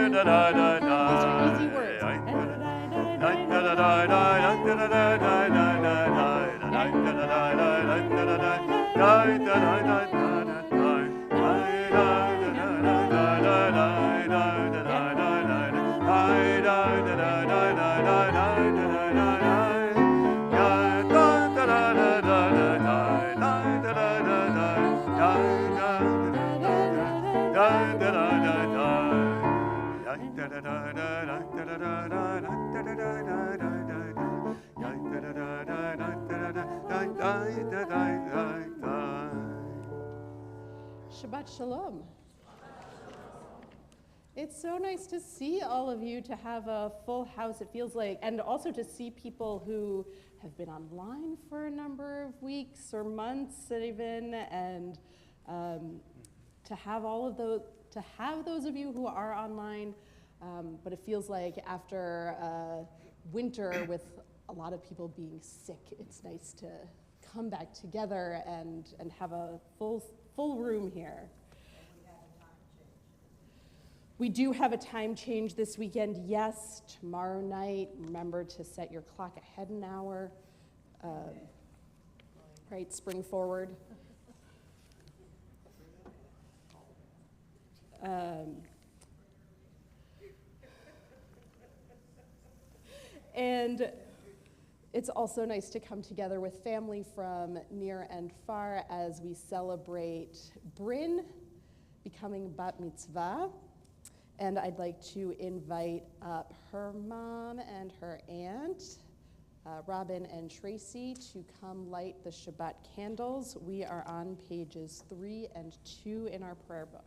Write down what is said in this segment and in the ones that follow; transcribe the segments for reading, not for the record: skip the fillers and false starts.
are easy words. Shabbat Shalom. It's so nice to see all of you, to have a full house, it feels like, and also to see people who have been online for a number of weeks or months even, and to have all of those, to have those of you who are online, but it feels like after winter with a lot of people being sick, it's nice to come back together and have a full room here. We do have a time change this weekend, yes. Tomorrow night, remember to set your clock ahead an hour. Right, spring forward. And it's also nice to come together with family from near and far as we celebrate Bryn becoming bat mitzvah. And I'd like to invite up her mom and her aunt, Robin and Tracy, to come light the Shabbat candles. We are on pages 3 and 2 in our prayer books.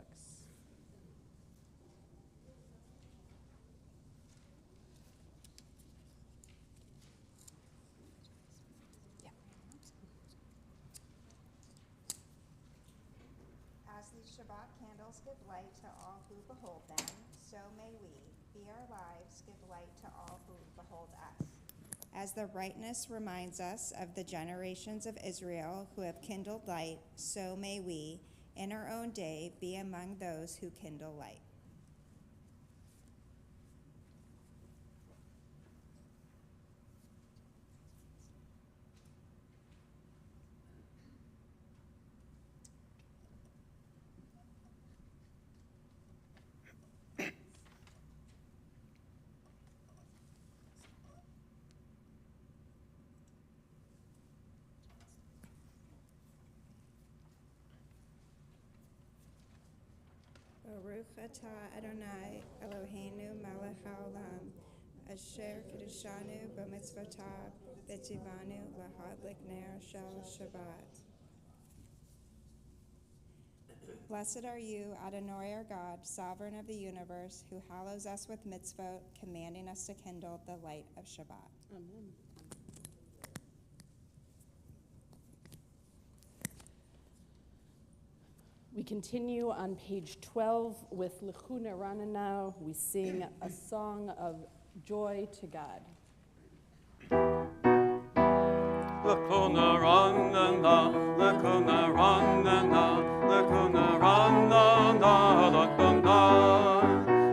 As these Shabbat candles give light to all who behold them, so may we, be our lives, give light to all who behold us. As the brightness reminds us of the generations of Israel who have kindled light, so may we, in our own day, be among those who kindle light. Baruch atah Adonai Eloheinu melech haolam, asher kiddushanu b'mitzvotav v'tzivanu lahadlik ner shel Shabbat. Blessed are you, Adonai our God, sovereign of the universe, who hallows us with mitzvot, commanding us to kindle the light of Shabbat. Amen. We continue on page 12 with L'chuna Ranana. We sing a song of joy to God. L'chuna Ranana, L'chuna Ranana, L'chuna Ranana,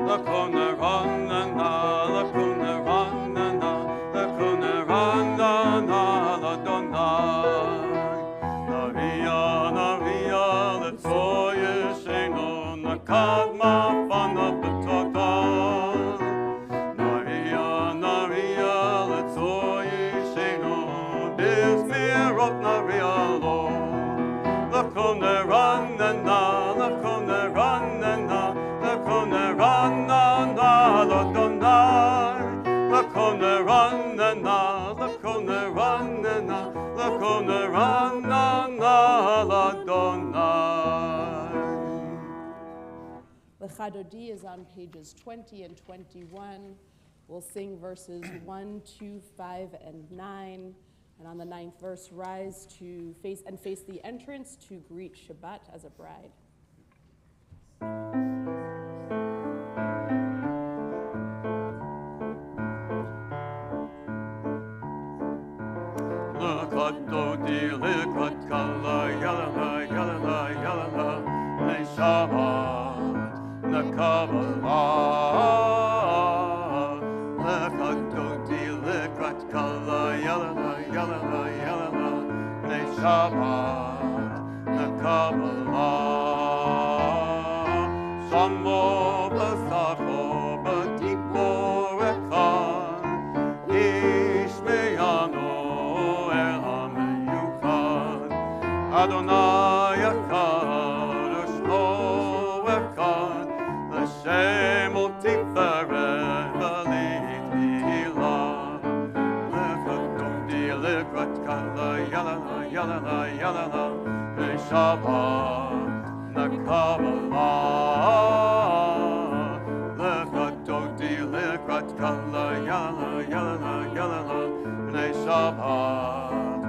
L'chuna Ranana, L'chuna Ranana, L'chuna Ranana, L'chuna Kavma fana betata, Naria, letzoyi sheno, bismirot narialo, L'chuna Ranana, L'chuna Ranana, L'chuna Ranana, L'Adonai, L'chuna Ranana, L'chuna Ranana, L'chuna Ranana, L'Adonai. L'chadodi is on pages 20 and 21. We'll sing verses 1, 2, 5, and 9. And on the 9th verse, rise to face the entrance to greet Shabbat as a bride. L'chadodi, l'chad kala, yalala, yalala, yalala, l'shabbat. Kabbalah. Shabbat, Kabbalah, Samo Basacho, Batipo Echad, Ishmeyano El HaMeyuchad, Adonai Echad, Ushmo Echad, L'Shem Utiferet V'Lit Milah, L'Chadodi L'Chad Kala Yalala Yalala Yalala, Shabbat, Kabbalah, L'Chadodi L'Chad Kala Yalala Yalala Yalala, Shabbat,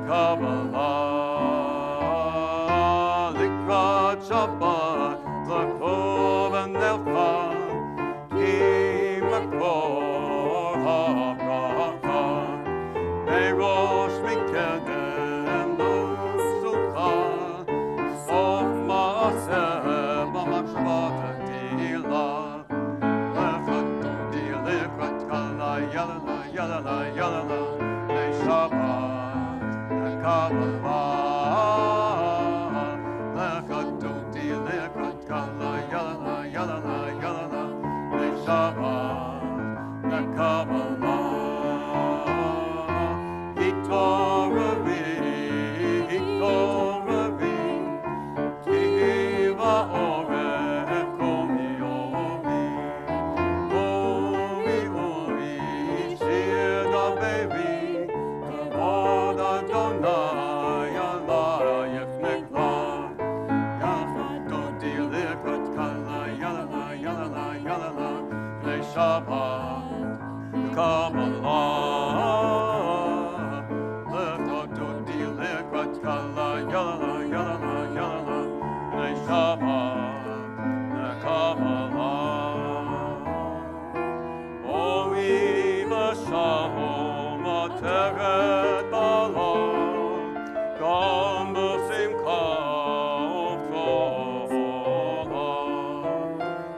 Kabbalah, L'Chad Shabbat, L'Chov and Elcha, Ki Makor HaBracha, Merosh Mikedem L'Sucha, Sof Ma'aseh B'Machshavat Tila, L'Chadodi L'Chad Kala Yalala Yalala Yalala, Shabbat, Kabbalah, L'Chadodi L'Chad Kala Yalala Yalala Yalala, Shabbat, Kabbalah, Hitoravi, Hitoravi, Kiva Orech Komi Ori, Ori Ori, Shir Dabevi, Kavod Adonai Alayech Neklah, L'Chadodi L'Chad Kala Yalala Yalala Yalala, Shabbat, Kabbalah, L'Chadodi L'Chad Kala Yalala Yalala Yalala, Shabbat, Kabbalah, Ori v'Shalom Ateret Balam, Gam B'Simcha Uv'Tola,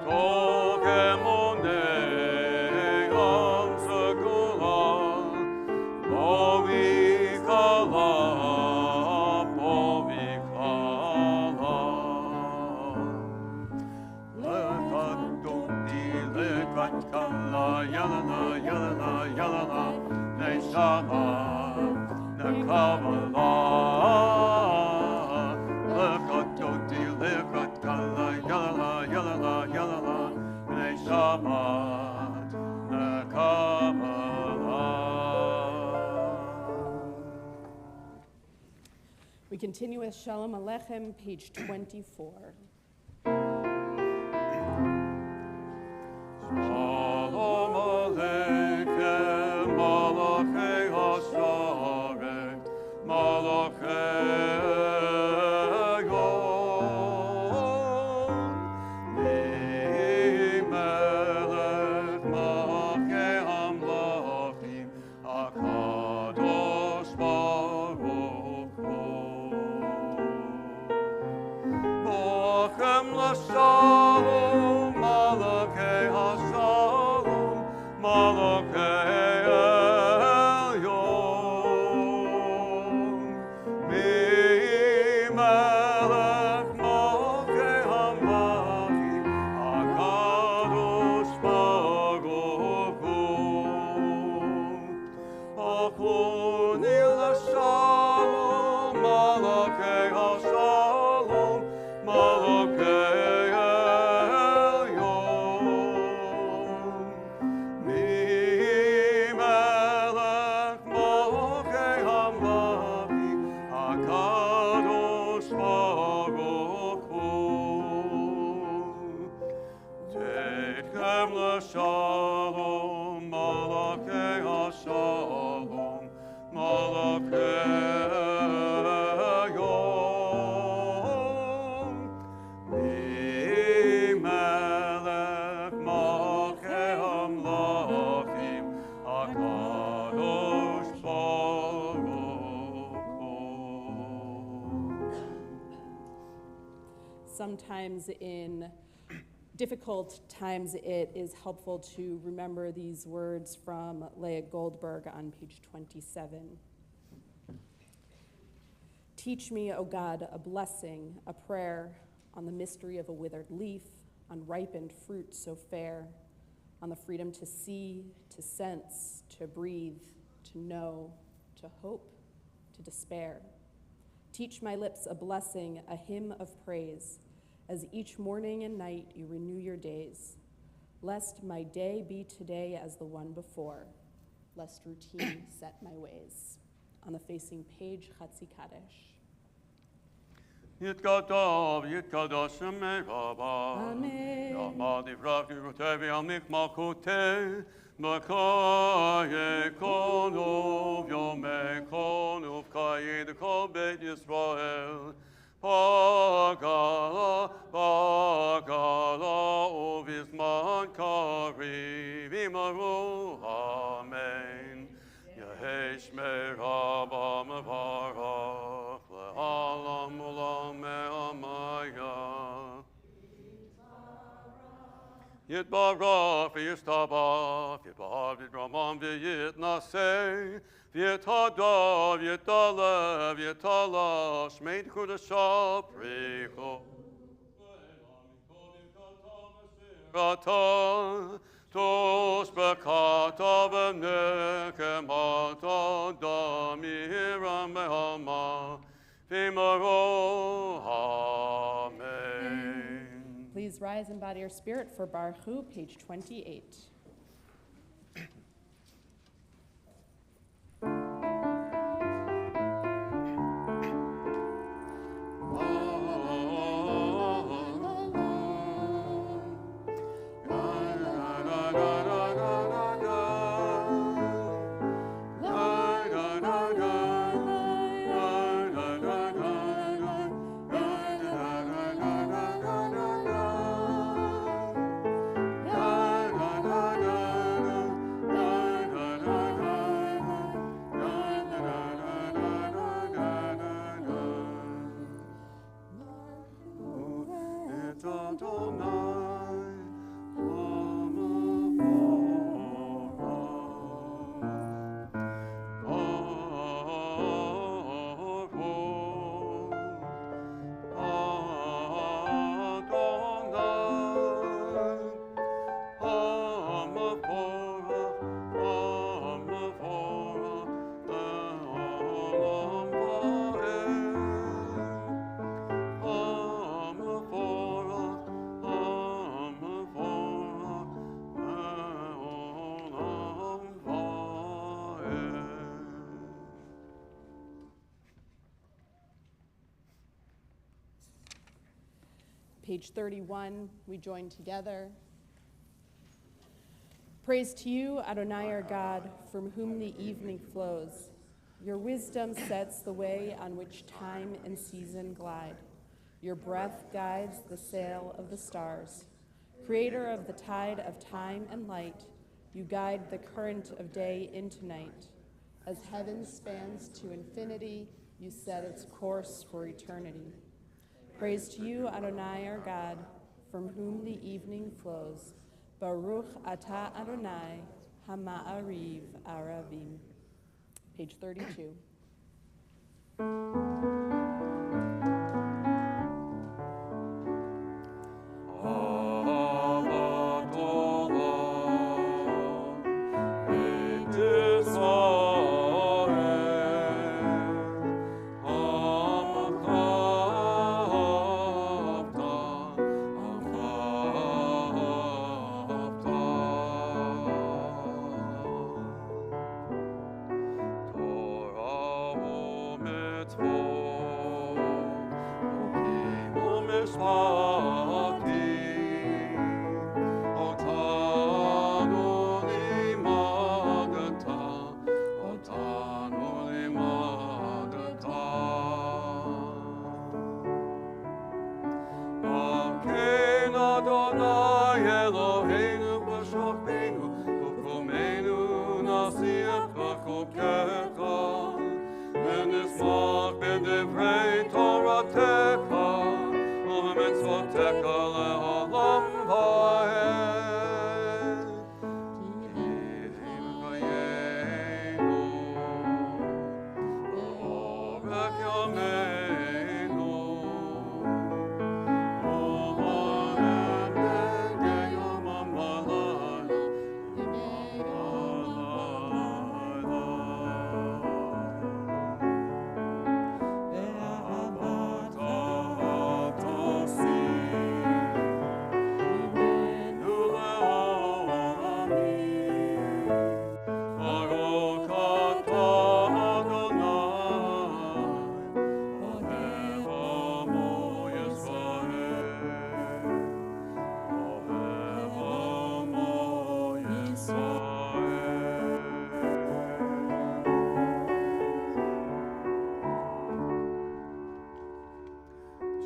Tov Emunei Am Segula, Bovi Kala, Bovi Kala. L'Chadodi L'Chad Kala Yalala Yalala Yalala, Shabbat, Kabbalah, L'Chadodi L'Chad Kala Yalala Yalala Yalala, Shabbat, Kabbalah. We continue with Shalom Aleichem, page 24. Shalom Aleichem, Malachei Hasharet, Malachei Yon, Melech Malachei Hamlachim, HaKadosh Baruch Hu. Bochem l'Shalom, Malachei Hashalom, Malachei Elyon. Melech Malachei Hamlachim, HaKadosh Baruch Hu. Achoni l'Shalom, Malachei Hashalom, Malachei Elyon. Melech Malachei Hamlachim, HaKadosh Baruch Hu. Teichem l'Shalom, Malachei Hashalom, Malachei Elyon. Melech Malachei Hamlachim, HaKadosh Baruch Hu. Sometimes in difficult times, it is helpful to remember these words from Leah Goldberg on page 27. Teach me, O God, a blessing, a prayer on the mystery of a withered leaf, on ripened fruit so fair, on the freedom to see, to sense, to breathe, to know, to hope, to despair. Teach my lips a blessing, a hymn of praise, as each morning and night you renew your days. Lest my day be today as the one before, lest routine set my ways. On the facing page, Chatzi Kadesh. יתקדש מרבה. Amen. יעמד יברח ירותי ויעמיק מלכותי. בחיי כונוב יומי כונוב חיי כל בית ישראל. פגלה ובזמן קריב אמרו אמן. יהי שמרה מברך לעולם עולם מעמיה. יתברך ויסתבח, יתברך ויתרומם ויתנשא, ויתהדר ויתעלה ויתעלה, שמי קודשא פריחו. תוס בקתה ונקמתה דמירה מהמה, וימרו אמן. Please rise and body your spirit for Baruch Hu, page 28. Page 31, we join together. Praise to you, Adonai our God, from whom the evening flows. Your wisdom sets the way on which time and season glide. Your breath guides the sail of the stars. Creator of the tide of time and light, you guide the current of day into night. As heaven spans to infinity, you set its course for eternity. Praise to you, Adonai our God, from whom the evening flows. Baruch atah Adonai, hama'ariv aravim. Page 32. Amen.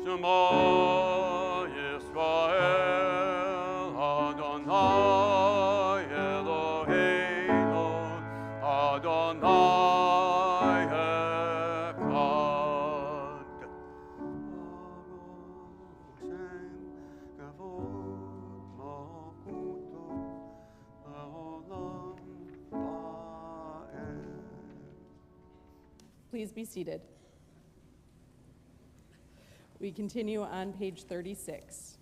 Shema Yisrael, Adonai Eloheinu, Adonai Echad. Hashem Kavod Malchuto Leolam Va'ed. Please be seated. We continue on page 36.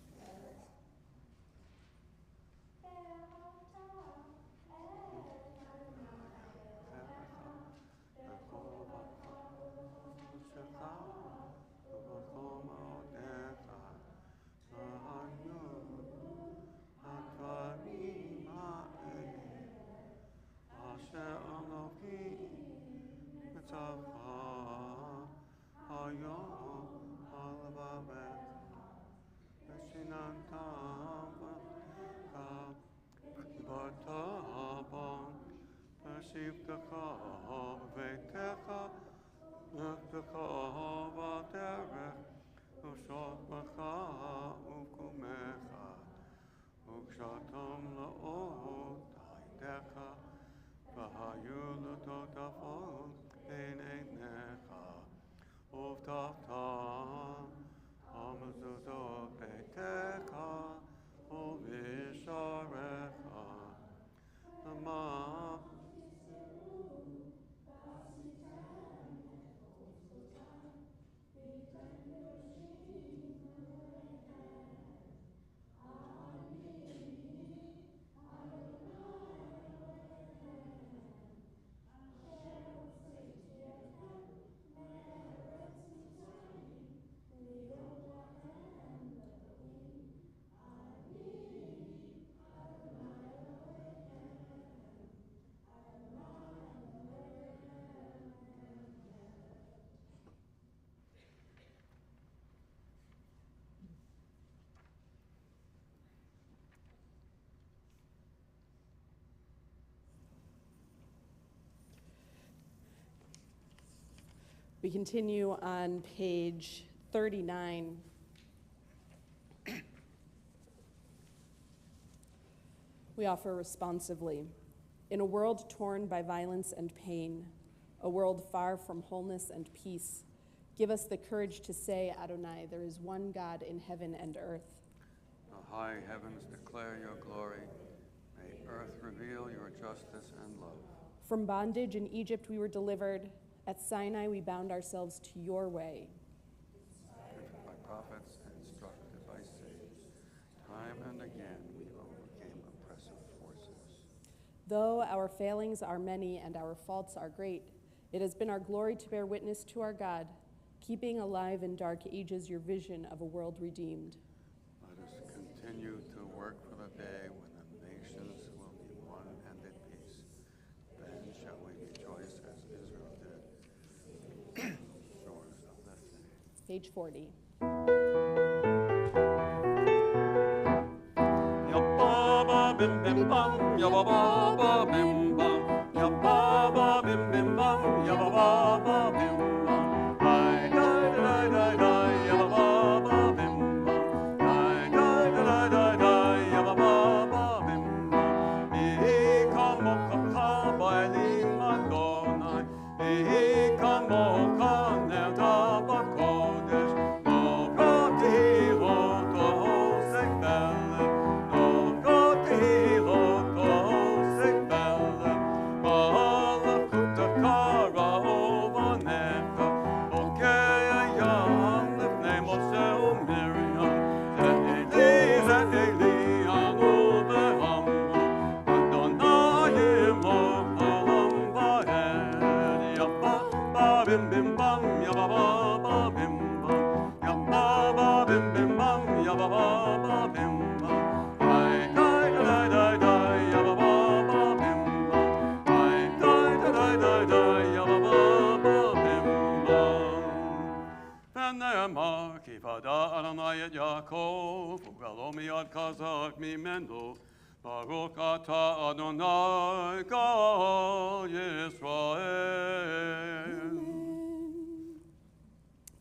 Ukshatam la'ot ha'itecha v'hayu l'totafot b'neinecha uvtafta ha'mezuzot beitecha u'visharecha lama We continue on page 39. We offer responsively. In a world torn by violence and pain, a world far from wholeness and peace, give us the courage to say, Adonai, there is one God in heaven and earth. the high heavens declare your glory. May earth reveal your justice and love. From bondage in Egypt we were delivered. At Sinai we bound ourselves to your way. Guided by prophets and instructed by sages, time and again we overcame oppressive forces. Though our failings are many and our faults are great, it has been our glory to bear witness to our God, keeping alive in dark ages your vision of a world redeemed. Let us continue to work for the day when the nations will be one and at peace. Then shall we rejoice as Israel did. Shores of Bethany. Page 40. Yabba bim bim bam, yabba bim bam, yabba bim bim bam, yabba bim bam. Ay da da da da, yabba bim bam. Ay da da da da, yabba bim bam. Ikamo kaka baili Adonai, ikamo kaneda bakodesh, no prati hoto sekbele. Bim bim bam, ya ba ba ba bim bam, ya ba ba bim bim bam, ya ba ba ba bim bam. Ay da da da da, ya ba ba ba bim bam. Ay da da da da, ya ba ba ba bim bam. V'ne'emar ki vada Adonai et Yaakov, ugalo miyad kazak mimenu. Baruch ata Adonai Kol Yisrael.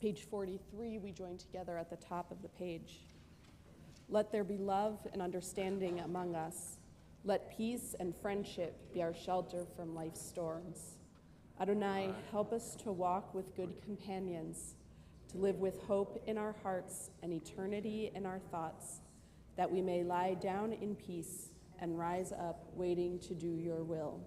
Page 43, we join together at the top of the page. Let there be love and understanding among us. Let peace and friendship be our shelter from life's storms. Adonai, help us to walk with good companions, to live with hope in our hearts and eternity in our thoughts, that we may lie down in peace and rise up waiting to do your will.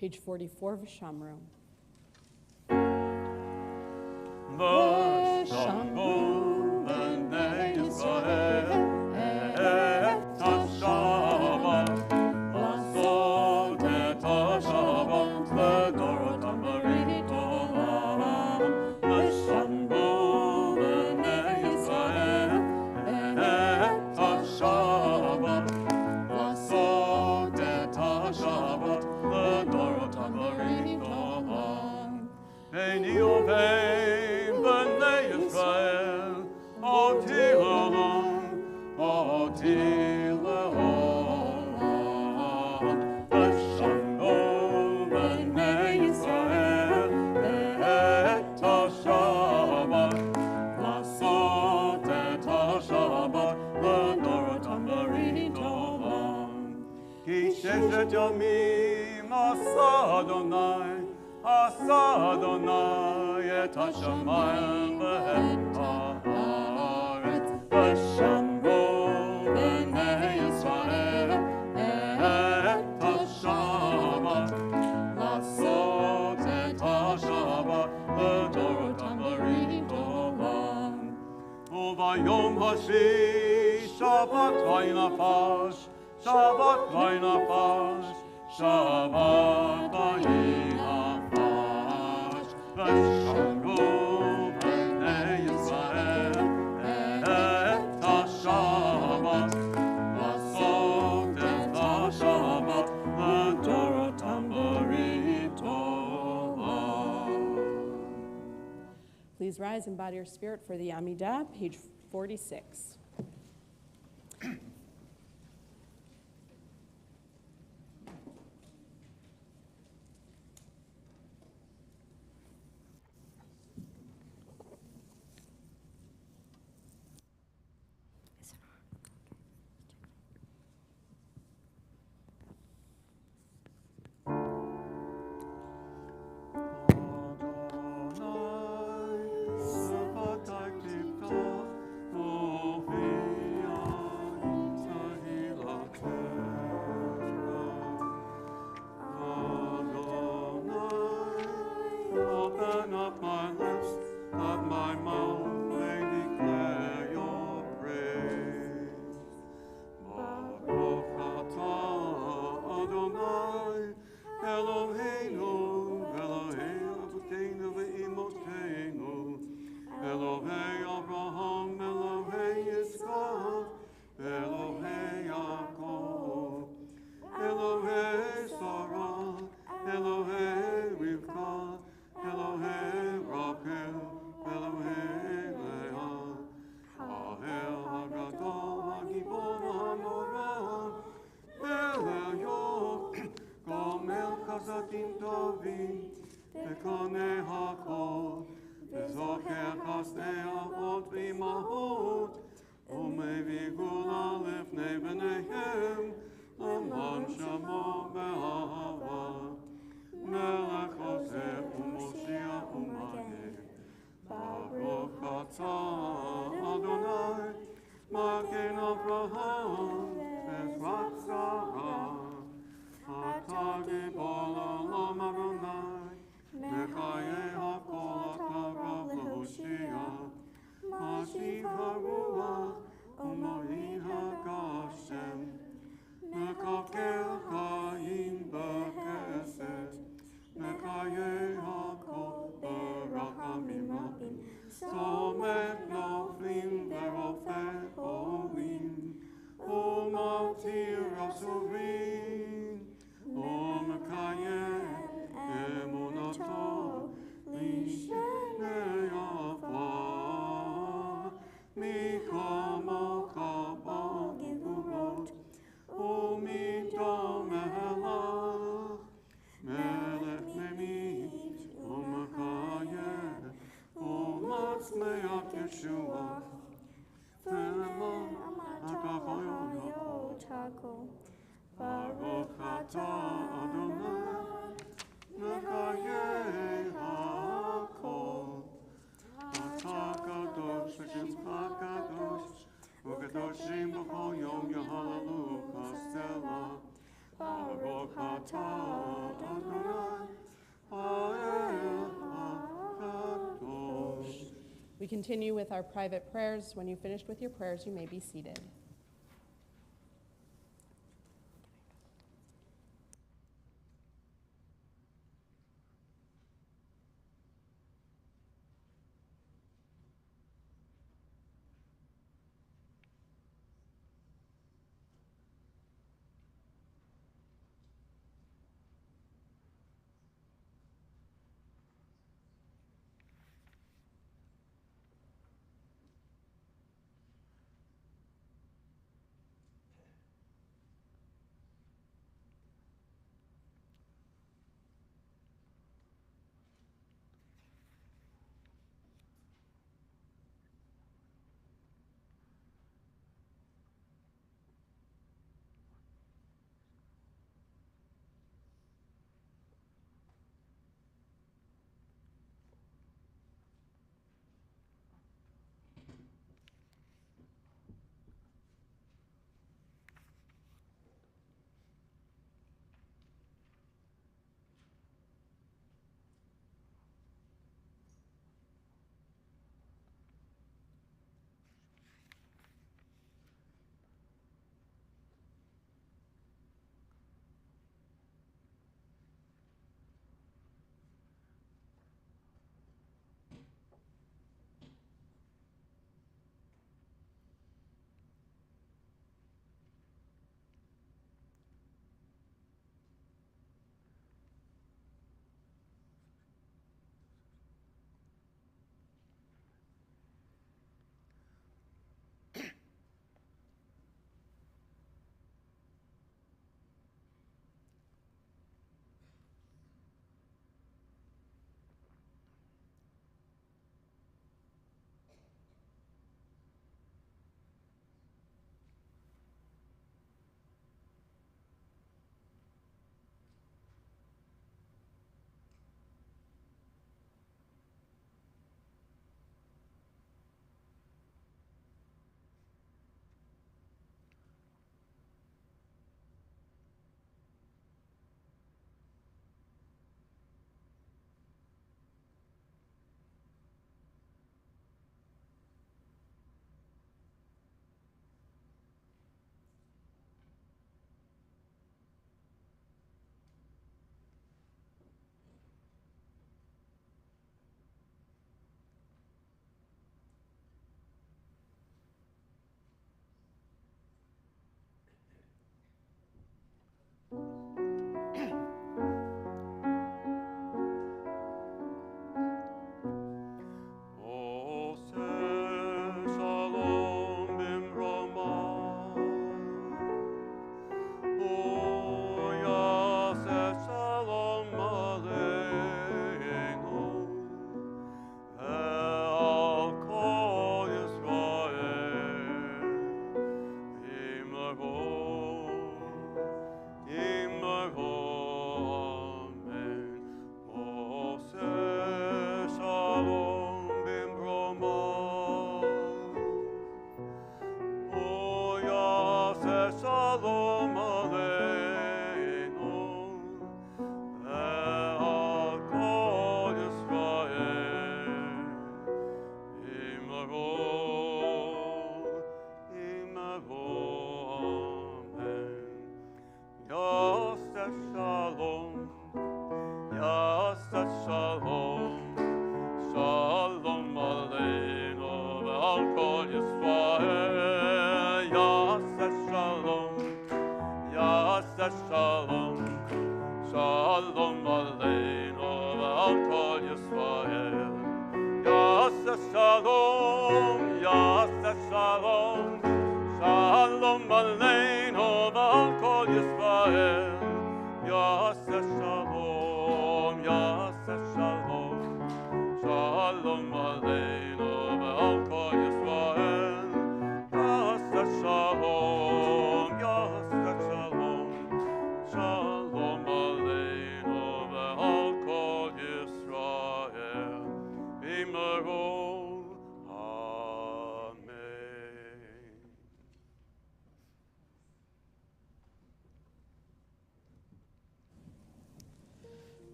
Page 44, V'shamru. V'shamru b'nei Yisrael et ha-Shabbat, לעשות את השבת לדורותם בריתם. ושמרו בני ישראל את השבת, לעשות את השבת לדורותם בריתם. איני עובד בני ישראל, אותי לעולם, אותי לעולם. ושמרו בני ישראל את השבת, לעשות את השבת לדורותם בריתם. כי ששת ימים עשה אדוני את השמיים ואת הארץ. ושמרו בני ישראל את השבת, לעשות את השבת לדורותם בריתם. וביום השביעי שבת וינפש, שבת וינפש, שבת וינפש. ושמרו בני ישראל את השבת, לעשות את השבת לדורותם בריתם. Please rise and bow to your spirit for the Amidah, page 46. Open up my lips, that my mouth may declare your praise. Baruch atah Adonai, Eloheinu, Elohei Avotenu ve'imotenu, Elohei Abraham, Elohei Yitzchak, Elohei Yaakov, Elohei Sarah, Elohei Rivka, Elohei Rachel, Elohei Leah, Ha'el HaGadol, HaGibor HaNorah, Eliot, Gomel Chazadim Tovim, Bekonei HaKol, Bezocher Chasdei Avot V'imahot, Umevii Gula Lifnei B'neihem, Aman Shamo Be'ahava, Melech Hoseh u'Moshiach u'Mageh, Baruch atah Adonai, Magen Avraham, Bezrat Sarah, Atah Gibor Olam Adonai, Mechayeh HaKol Atah Rav LaHoshiach, Mashiv HaRuach, U'Mori HaGashem, Mekakel Chaim B'Chesed, Mechayeh HaKol B'Rachamim Rabim, Somet Noflim V'Rofeh Olim, U'Matir Asurim, U'Mekayeh Emunato L'Shnei Avah, Mikamocha B'Gevurot, U'Midom Melach, Melech Memit, U'Mekayeh, U'Matzmeach Yeshua, Ve'emon HaKachoyot, Baruch atah Adonai, Mechayeh HaKol, Atah Kadosh V'Shemcha Kadosh, U'Kadoshim B'chol Yom Yahalalu Chasela, Baruch atah Adonai, Ha'el HaKadosh. We continue with our private prayers. When you've finished with your prayers, you may be seated. Yaseh Shalom, Yaseh Shalom. Shalom Aleinu ve'al kol Yisrael. Yaseh Shalom, Yaseh Shalom. Shalom Aleinu ve'al kol Yisrael. B'meru. Amen.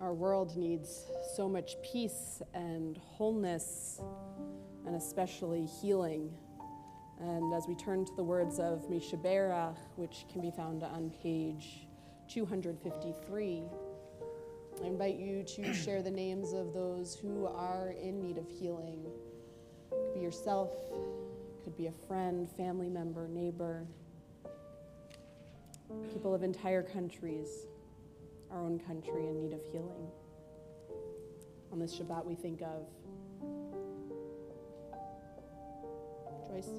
Our world needs so much peace and wholeness, and especially healing. And as we turn to the words of Mishaberach, which can be found on page 253, I invite you to share the names of those who are in need of healing. It could be yourself, could be a friend, family member, neighbor, people of entire countries, our own country in need of healing. On this Shabbat, we think of Joyce.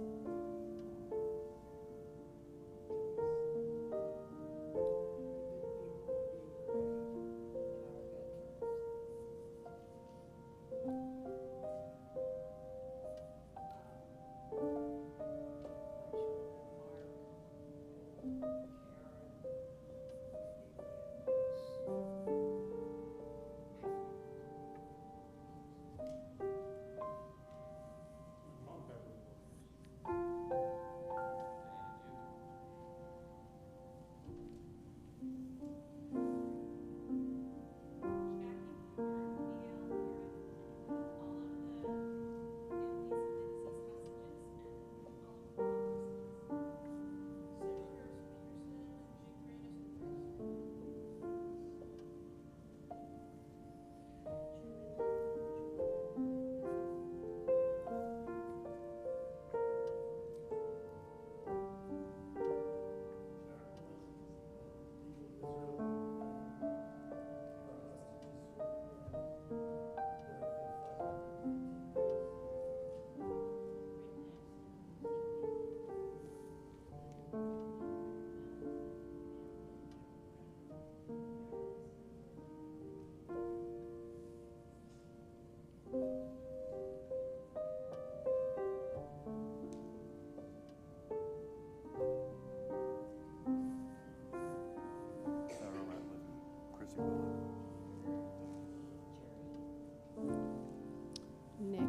Nick.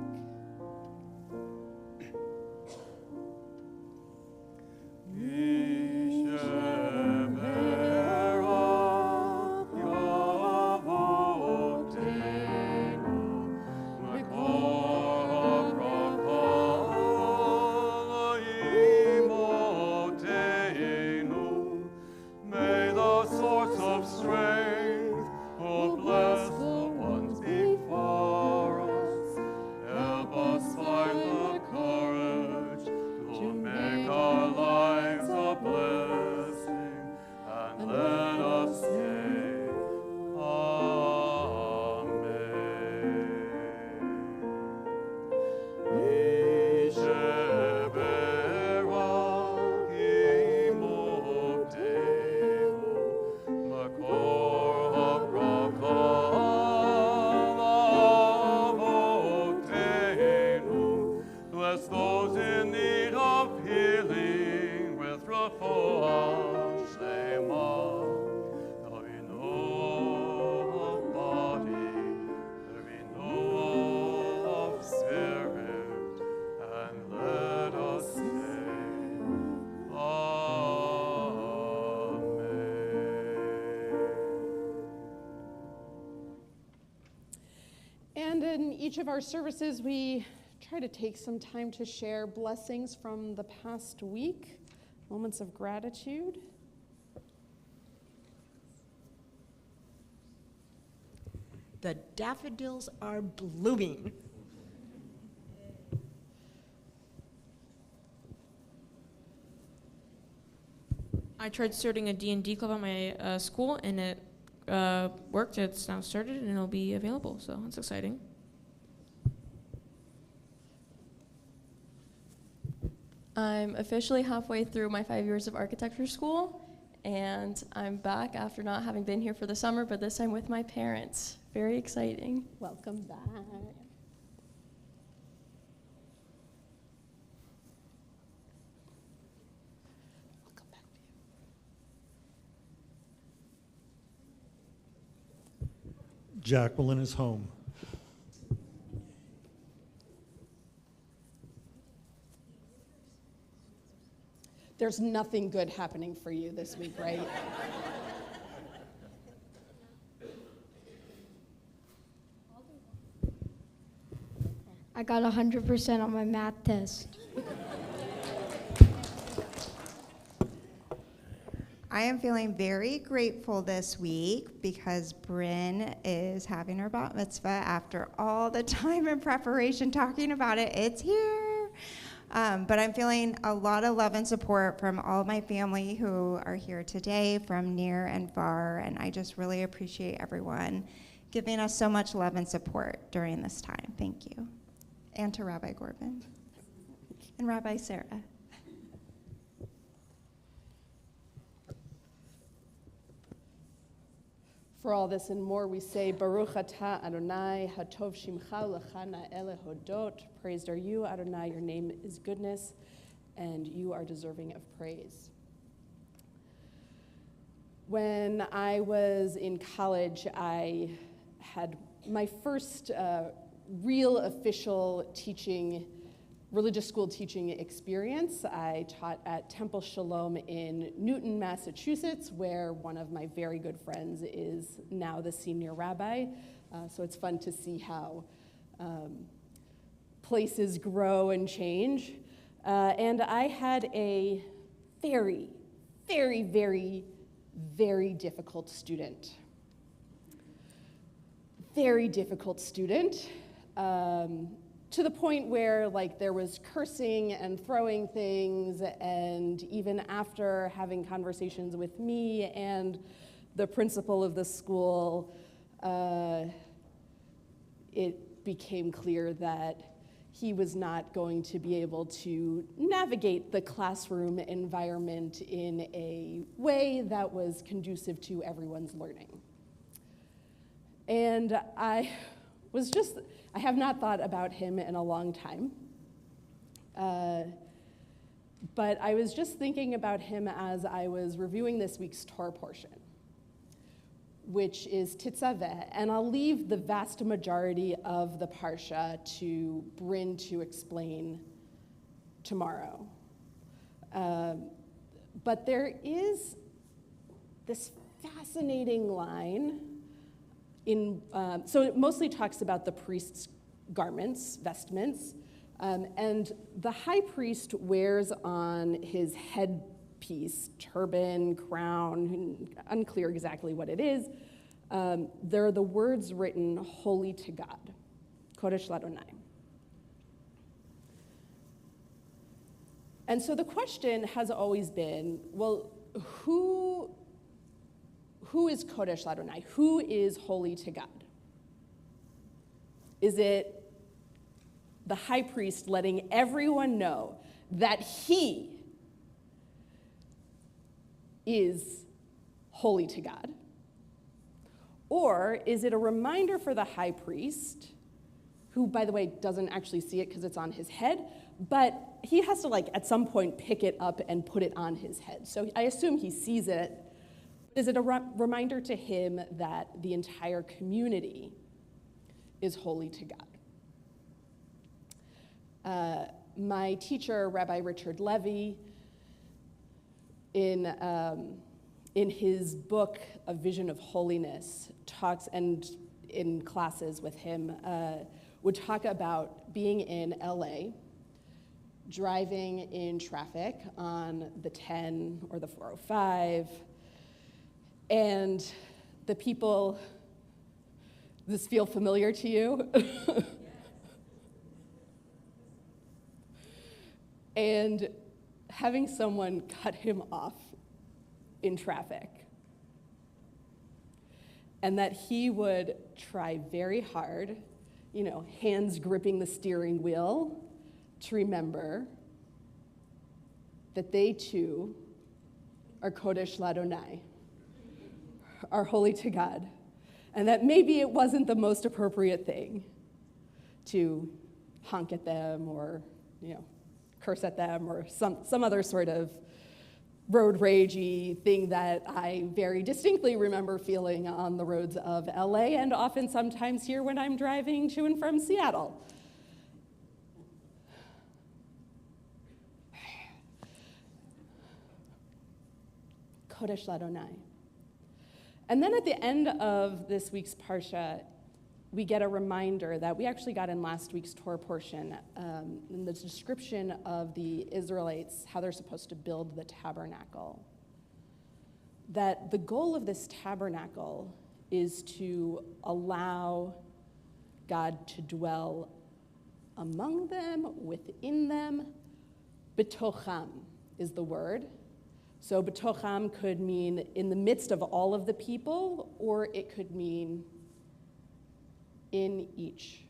May the source of strength, who bless the ones before us, help us find the courage to make our lives a blessing, and let us say, bless those in need of healing with refuah shema. There be no body, there be no spirit, and let us say, Amen. And in each of our services, we try to take some time to share blessings from the past week, moments of gratitude. The daffodils are blooming. I tried starting a D&D club at my school, and it worked. It's now started, and it'll be available, so that's exciting. I'm officially halfway through my 5 years of architecture school, and I'm back after not having been here for the summer, but this time with my parents. Very exciting. Welcome back. Jacqueline is home. There's nothing good happening for you this week, right? I got 100% on my math test. I am feeling very grateful this week because Bryn is having her bat mitzvah after all the time and preparation talking about it. It's here. But I'm feeling a lot of love and support from all my family who are here today, from near and far, and I just really appreciate everyone giving us so much love and support during this time. Thank you. And to Rabbi Corbin and Rabbi Sarah. For all this and more, we say, Baruch atah Adonai, hatov shimcha l'chana ele hodot. Praised are you, Adonai, your name is goodness, and you are deserving of praise. When I was in college, I had my first real official religious school teaching experience. I taught at Temple Shalom in Newton, Massachusetts, where one of my very good friends is now the senior rabbi. So it's fun to see how places grow and change. And I had a very, very, very, very difficult student. Very difficult student. To the point where there was cursing and throwing things, and even after having conversations with me and the principal of the school, it became clear that he was not going to be able to navigate the classroom environment in a way that was conducive to everyone's learning. And I have not thought about him in a long time, but I was just thinking about him as I was reviewing this week's Torah portion, which is Titzaveh, and I'll leave the vast majority of the Parsha to Bryn to explain tomorrow. But there is this fascinating line so it mostly talks about the priest's garments, vestments, and the high priest wears on his headpiece, turban, crown, unclear exactly what it is. There are the words written, holy to God, Kodesh Ladonai. And so the question has always been, well, who is Kodesh Ladonai? Who is holy to God? Is it the high priest letting everyone know that he is holy to God? Or is it a reminder for the high priest, who, by the way, doesn't actually see it because it's on his head, but he has to, at some point, pick it up and put it on his head. So I assume he sees it. Is it a reminder to him that the entire community is holy to God? My teacher, Rabbi Richard Levy, in his book, A Vision of Holiness, talks, and in classes with him, would talk about being in LA, driving in traffic on the 10 or the 405, and the people, this feel familiar to you? And having someone cut him off in traffic. And that he would try very hard, hands gripping the steering wheel, to remember that they too are Kodesh Ladonai, are holy to God, and that maybe it wasn't the most appropriate thing to honk at them or, curse at them or some other sort of road ragey thing that I very distinctly remember feeling on the roads of LA and often sometimes here when I'm driving to and from Seattle. Kodesh Ladonai. And then at the end of this week's Parsha, we get a reminder that we actually got in last week's Torah portion, in the description of the Israelites, how they're supposed to build the tabernacle. That the goal of this tabernacle is to allow God to dwell among them, within them. Betocham is the word. So betocham could mean in the midst of all of the people, or it could mean in each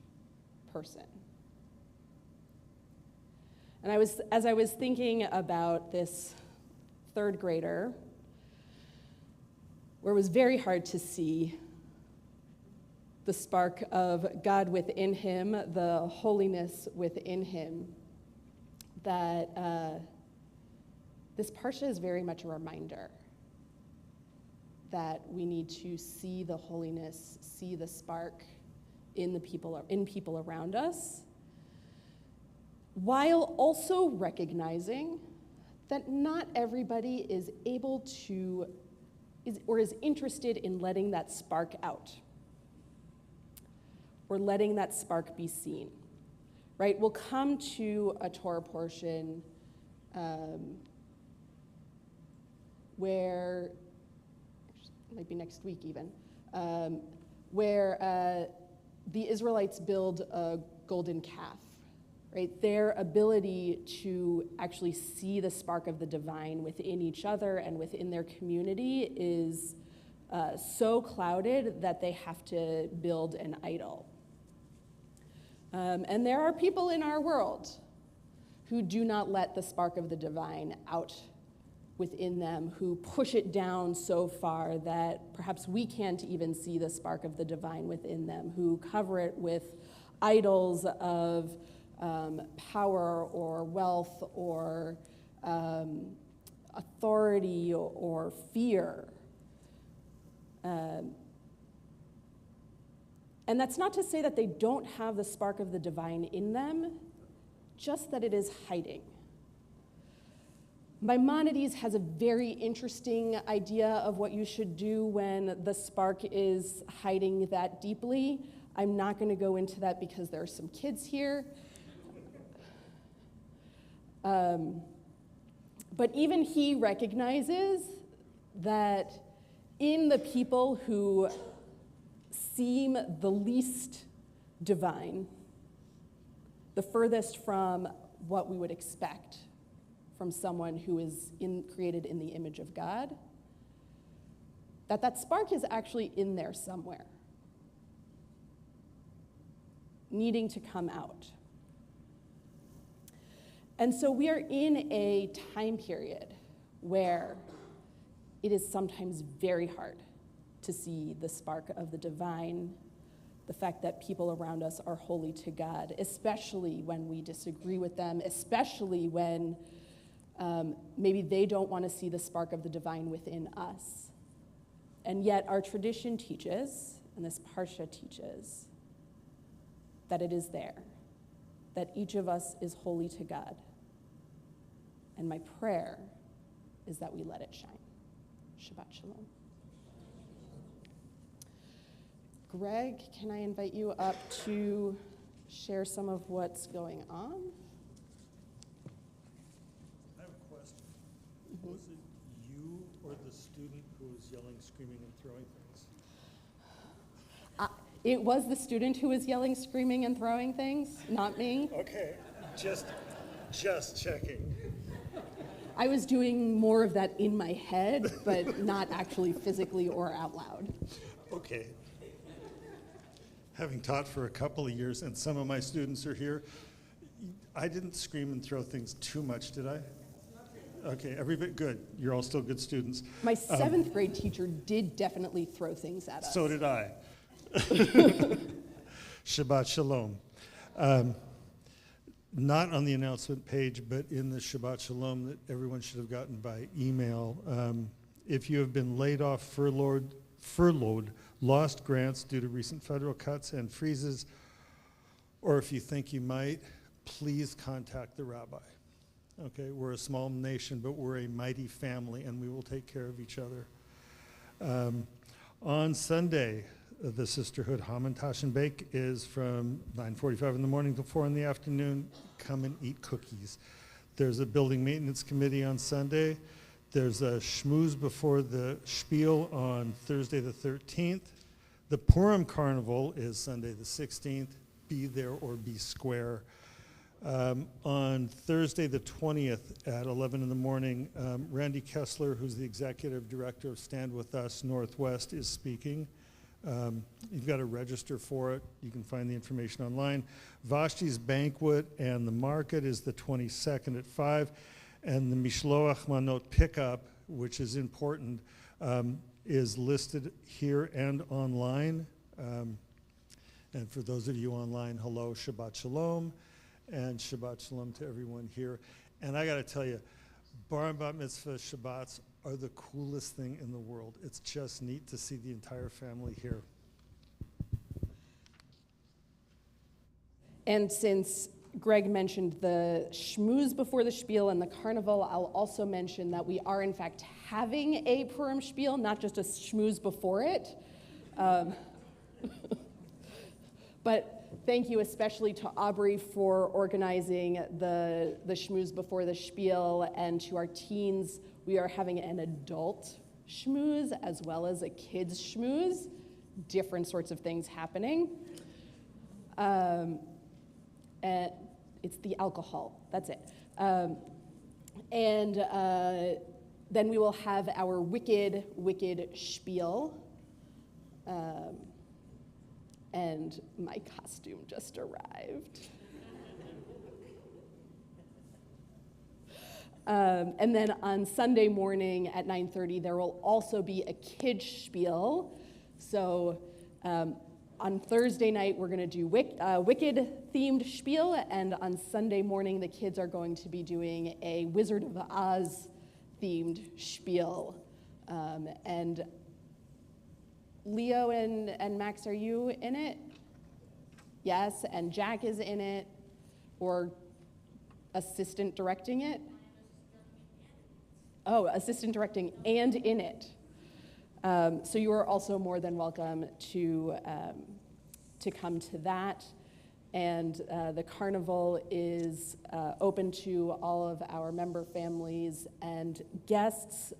person. And as I was thinking about this third grader, where it was very hard to see the spark of God within him, the holiness within him, that this Parsha is very much a reminder that we need to see the holiness, see the spark in people around us, while also recognizing that not everybody is able to or is interested in letting that spark out or letting that spark be seen, right? We'll come to a Torah portion where, it might be next week even, where the Israelites build a golden calf, right? Their ability to actually see the spark of the divine within each other and within their community is so clouded that they have to build an idol. And there are people in our world who do not let the spark of the divine out within them, who push it down so far that perhaps we can't even see the spark of the divine within them, who cover it with idols of power or wealth or authority or fear. And that's not to say that they don't have the spark of the divine in them, just that it is hiding. Maimonides has a very interesting idea of what you should do when the spark is hiding that deeply. I'm not going to go into that because there are some kids here. But even he recognizes that in the people who seem the least divine, the furthest from what we would expect from someone who is created in the image of God, that spark is actually in there somewhere, needing to come out. And so we are in a time period where it is sometimes very hard to see the spark of the divine, the fact that people around us are holy to God, especially when we disagree with them, especially when maybe they don't want to see the spark of the divine within us. And yet our tradition teaches, and this Parsha teaches, that it is there, that each of us is holy to God. And my prayer is that we let it shine. Shabbat Shalom. Greg, can I invite you up to share some of what's going on? I have a question. Was it you or the student who was yelling, screaming, and throwing things? It was the student who was yelling, screaming, and throwing things, not me. Okay, just checking. I was doing more of that in my head, but not actually physically or out loud. Okay. Having taught for a couple of years, and some of my students are here, I didn't scream and throw things too much, did I? Okay, everybody, good. You're all still good students. My 7th grade teacher did definitely throw things at us. So did I. Shabbat Shalom. Not on the announcement page, but in the Shabbat Shalom that everyone should have gotten by email. If you have been laid off, furloughed, lost grants due to recent federal cuts and freezes, or if you think you might, please contact the rabbi. Okay, we're a small nation, but we're a mighty family, and we will take care of each other. On Sunday, the Sisterhood Hamantash and Bake is from 9:45 in the morning till 4 in the afternoon. Come and eat cookies. There's a building maintenance committee on Sunday. There's a schmooze before the spiel on Thursday the 13th. The Purim Carnival is Sunday the 16th. Be there or be square. On Thursday the 20th at 11 in the morning, Randy Kessler, who's the executive director of Stand With Us Northwest, is speaking. You've got to register for it. You can find the information online. Vashti's Banquet and the Market is the 22nd at 5. And the Mishloach Manot pickup, which is important, is listed here and online. And for those of you online, hello, Shabbat Shalom, and Shabbat Shalom to everyone here. And I got to tell you, Bar and Bat Mitzvah Shabbats are the coolest thing in the world. It's just neat to see the entire family here. And since Greg mentioned the schmooze before the spiel and the carnival, I'll also mention that we are in fact having a Purim spiel, not just a schmooze before it. But thank you especially to Aubrey for organizing the schmooze before the spiel, and to our teens. We are having an adult schmooze as well as a kids schmooze, different sorts of things happening. And it's the alcohol, that's it. And then we will have our wicked spiel. And my costume just arrived. And then on Sunday morning at 9:30, there will also be a kids spiel. So on Thursday night, we're going to do Wicked-themed spiel, and on Sunday morning, the kids are going to be doing a Wizard of Oz-themed spiel. And Leo and Max, are you in it? Yes, and Jack is in it, or assistant directing it? Oh, assistant directing and in it. So you are also more than welcome to come to that. And the carnival is open to all of our member families and guests.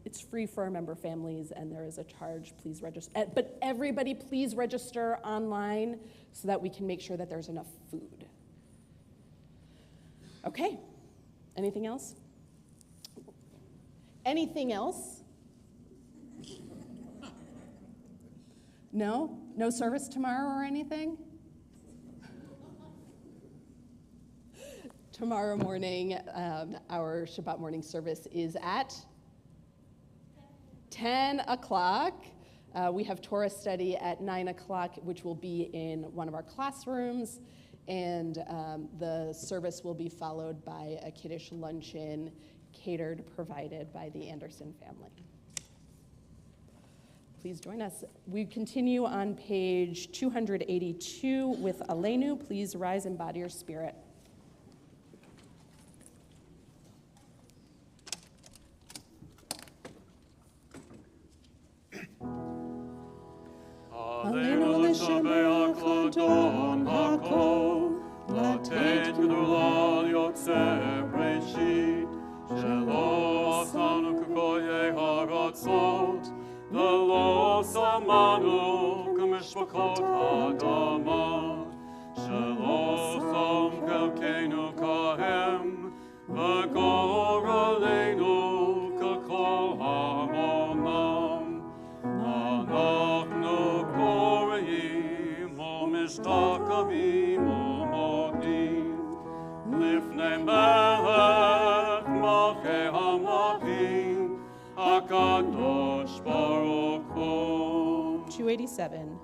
It's free for our member families, and there is a charge. Please register. But everybody, please register online so that we can make sure that there's enough food. Okay. Anything else? Anything else? No? No service tomorrow or anything? Tomorrow morning, our Shabbat morning service is at 10 o'clock. We have Torah study at 9 o'clock, which will be in one of our classrooms, and the service will be followed by a Kiddush luncheon provided by the Anderson family. Please join us. We continue on page 282 with Aleinu. Please rise and body your spirit. Aleinu l'shabeach l'adon hakol, l'tet gdula yotzer breshit, shelo asanu k'koyei haratzot, v'lo samanu k'mishpachot ha'adama, shelo chom chelkeinu kahem, v'gor aleinu k'kol ha'onam. אנחנו קוראים ומשתחווים ועומדים לפני מלך 287.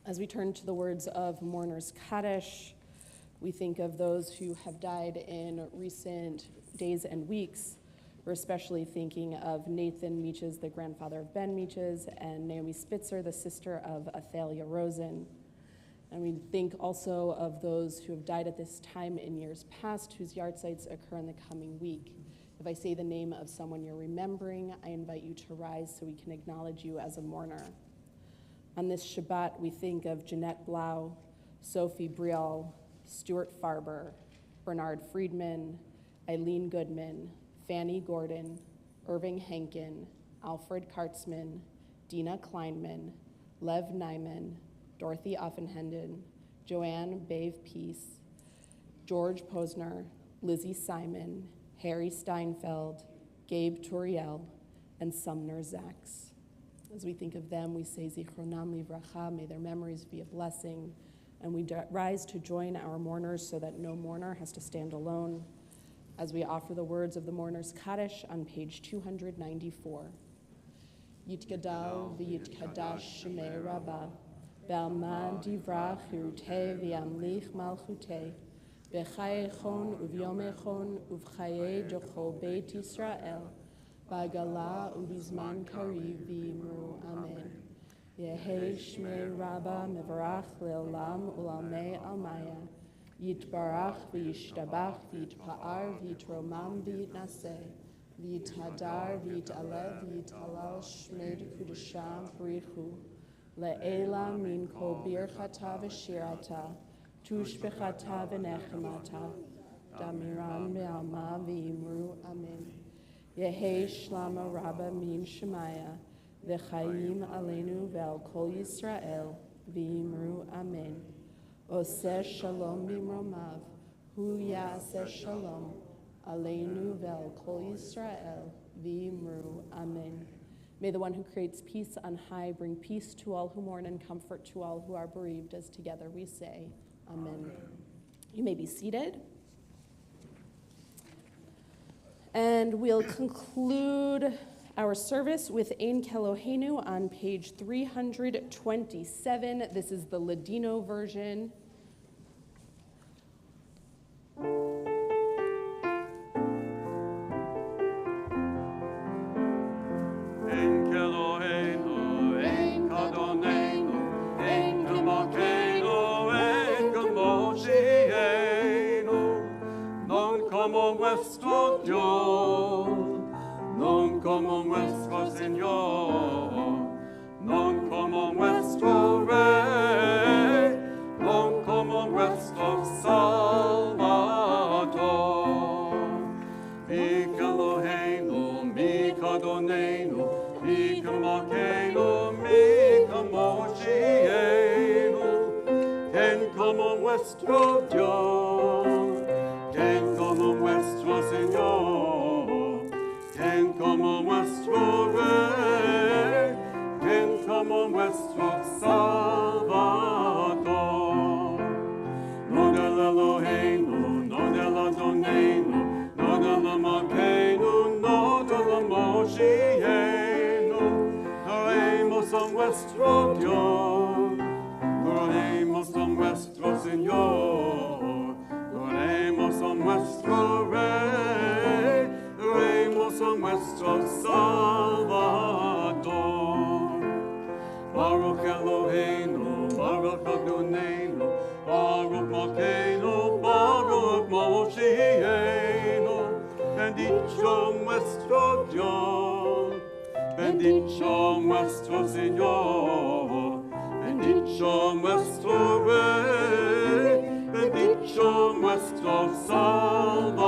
As we turn to the words of Mourner's Kaddish, we think of those who have died in recent days and weeks. We're especially thinking of Nathan Meaches, the grandfather of Ben Meaches, and Naomi Spitzer, the sister of Athalia Rosen. And we think also of those who have died at this time in years past, whose yahrzeits occur in the coming week. If I say the name of someone you're remembering, I invite you to rise so we can acknowledge you as a mourner. On this Shabbat, we think of Jeanette Blau, Sophie Brial, Stuart Farber, Bernard Friedman, Eileen Goodman, Fanny Gordon, Irving Henkin, Alfred Kartzman, Dina Kleinman, Lev Nyman, Dorothy Offenhenden, Joanne Bave Peace, George Posner, Lizzie Simon, Harry Steinfeld, Gabe Turiel, and Sumner Zaks. As we think of them, we say Zichronam Livracha, may their memories be a blessing, and we rise to join our mourners so that no mourner has to stand alone, as we offer the words of the Mourner's Kaddish on page 294. Yitgadal v'yitkadash shemei Rabbah, B'alma divrach hiruteh v'yamlich malchuteh, B'chayechon uvyomechon uvchaye docho Beit Yisrael, B'agala ubizman kariv v'imru amen. Yehi shmei Rabbah mevarach le'olam u'lalmei almaya, Yitbarach v'yishtabach v'yitpa'ar v'yitromam v'yitnaseh, v'yithadar v'yitalev v'yitalal shmei kudasham p'richu, le'ela min kol birchata v'shirata, tushbechata v'nechemata, damiran me'alma v'imru amen. Yehi shlama Rabbah min shemaya, v'chayim aleinu ve'al kol Yisrael, v'imru amen. Oseh shalom bimromav, hu ya'aseh shalom, aleinu ve'al kol Yisrael, v'imru amen. May the one who creates peace on high bring peace to all who mourn and comfort to all who are bereaved, as together we say, amen. You may be seated. And we'll conclude our service with Ein Kelohenu on page 327. This is the Ladino version. Ein Kelohenu, ein Kadonenu, ein Kemakenu, ein Kemoshienu, non como nuestro Dios, non como nuestro Señor, non como nuestro Rey, non como nuestro Salvador. Mi Kelohenu, mi Kadonenu, mi Kemakenu, mi Kemoshienu, quien como nuestro Dios, quien como nuestro Señor, quien como nuestro Rey, quien como nuestro Salvador. No del Eloheinu, no del Adonenu, no del Amakeinu, no del Moshienu, oremos a nuestro Dios, oremos a nuestro Señor, oremos a nuestro Rey, oremos a nuestro Salvador. Baruch Eloheinu, Baruch Adonenu, Baruch Malkeinu, Baruch Moshienu, bendicho nuestro Dios, bendicho nuestro Señor, bendicho nuestro Rey, bendicho nuestro Salvador.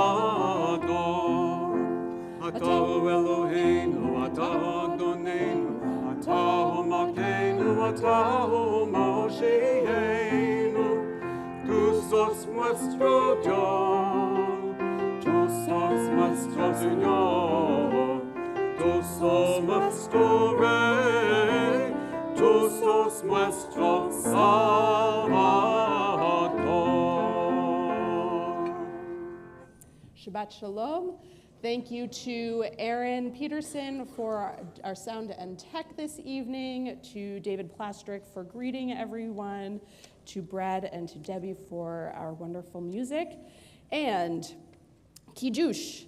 Atah Eloheinu, Atah Adonenu, אתה הוא Mosheinu, tú sos nuestro Dios, tú sos nuestro Señor, tú sos nuestro Rey, tú sos nuestro Salvador. Shabbat Shalom. Thank you to Aaron Peterson for our sound and tech this evening, to David Plastrick for greeting everyone, to Brad and to Debbie for our wonderful music. And Kiddush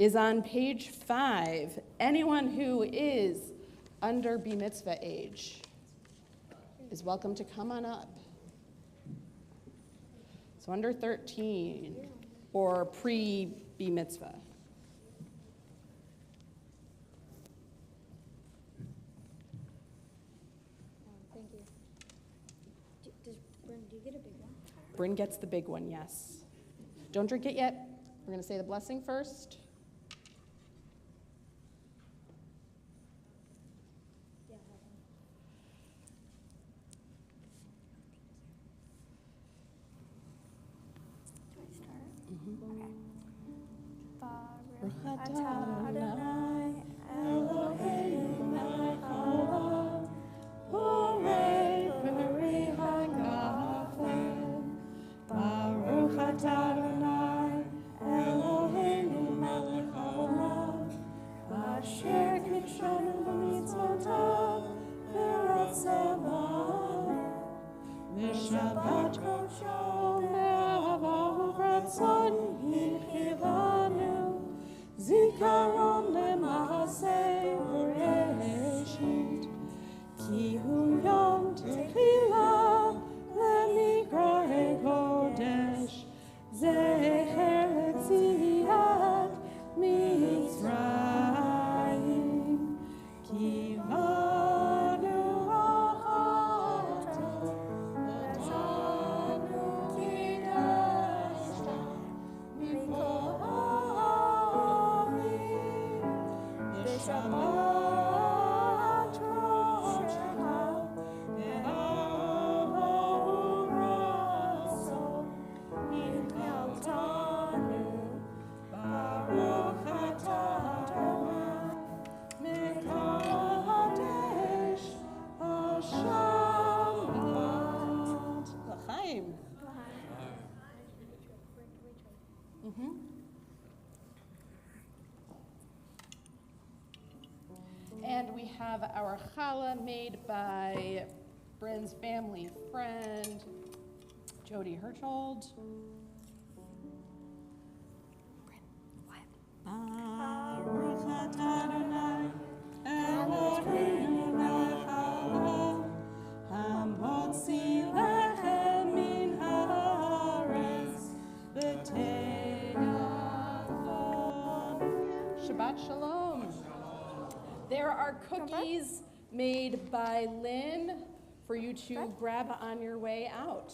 is on page 5. Anyone who is under Bar Mitzvah age is welcome to come on up. So under 13 or pre-Bar Mitzvah. Thank you. Do you get a big one? Bryn gets the big one, yes. Don't drink it yet. We're going to say the blessing first. Baruch atah Adonai Eloheinu melech haolam borei b'ri hagafel. Baruch atah Adonai Eloheinu melech haolam asher kidshanu b'mitzvotav v'ratzav v'shabbat kodsho me'ahava u'ratzon hikivanu zikaron le'maaseh bereshit ki hu yom techilah le'mikra'ei kodesh zecher letziat Mitzrayim ki banu ha'ata v'tanu kidashta mikol ha'amim v'shabbat kodshecha ve'ahava u'ratzon nikaltanu Baruch atah Adonai mekadesh Hashabbat. L'chaim. And we have our challah made by Bryn's family friend, Jody Hertold. Baruch atah Adonai Eloheinu melech haolam hamotzi lechem min haaretz b'te'avon. Shabbat Shalom. There are cookies made by Lynn for you to grab on your way out.